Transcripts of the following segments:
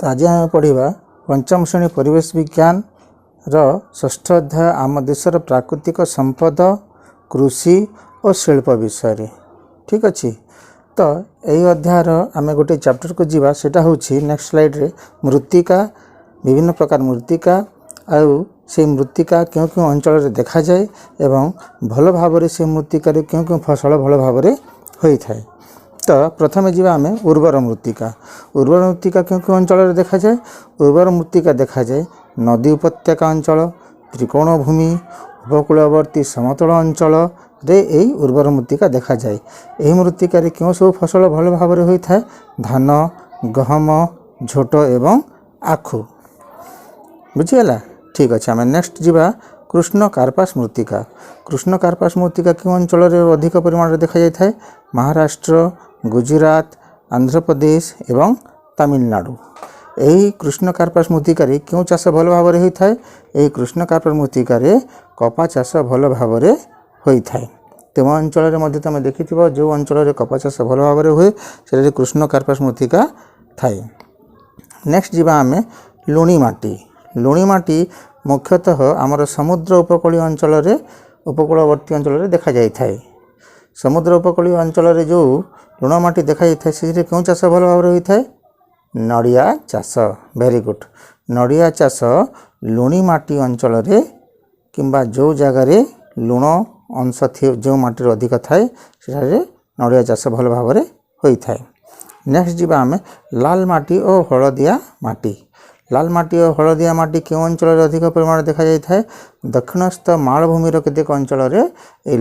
तो आज आम पढ़ा पंचम श्रेणी परिवेश विज्ञान षष्ठ अध्याय आम देशर प्राकृतिक संपद कृषि और शिल्प विषय। ठीक अच्छे। तो यही अध्यायर आम गोटे चैप्टर को जीवा सेटा होछि नेक्स्ट स्लाइड रे मृत्तिका विभिन्न प्रकार मृत्तिका आउ से मृत्तिका क्यों क्यों अंचल देखा जाए एवं भल भाव से मृत्तिका क्यों क्यों फसल भल भाव होता है। तो प्रथम जीवा आम उर्वर मृत्तिका क्यों क्यों अंचल देखा जाए। उर्वर मृत्तिका देखा जाए नदी उपत्यका अंचल त्रिकोण भूमि उपकूलवर्ती समतल अंचल रे यही उर्वर मृत्तिका देखा जाए। यही मृत्तिका क्यों सब फसल भल भाव होता है धान गहम झोट एवं आखु। बुझीगला। ठीक अच्छे। आम नेक्स्ट जीवा कृष्ण कार्पास मृत्तिका क्यों अंचल अधिक परिमाण देखा जाता है महाराष्ट्र गुजरात आंध्र प्रदेश एवं तमिलनाडु। यही कृष्ण कार्पास मृत्तिका क्यों चाष भल भाव होता है। यही कृष्ण कार्पास मृत्तिका कपा चाष भल भाव होता है। तेम अंचल तुम देखि जो अंचल कपा चाष भल भाव हुए से कृष्ण कार्पास मृत्तिका थाए। नेक्स्ट जीवा आम लुणी माटी मुख्यतः आमर समुद्र उपकूलीय अंचल उपकूलवर्ती अंचल देखा जाए। समुद्र उपकूलीय अंचल जो लुण माटी देखा जाए से क्यों चाष भल भाव होता है नड़िया चाष। Very good. नड़िया चाष लुणी माटी अंचल किंबा जो जगार लुण अंश जो माटी अधिक थाए से नड़िया चाष भल भाव होता है। नेक्स्ट जीवा आम लाल माटी और हलदिया माटी और हलदिया माटी क्यों अंचल अधिक परिमाण देखा जाता है दक्षिणस्थ मालभूमि केतेक अंचल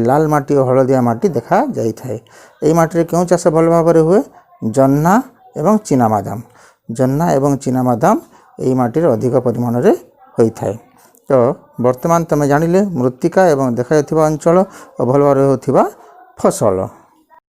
लाल माटी और हलदिया माटी देखा जाता है। यही माटी क्यों चाष भल भाव हुए जन्ना एवं चीनाबादाम यही माटी अधिक परिमाण होता है। तो वर्तमान तुम जानिले मृत्तिका एवं देखा जाता अंचल और भल भाव होता फसल।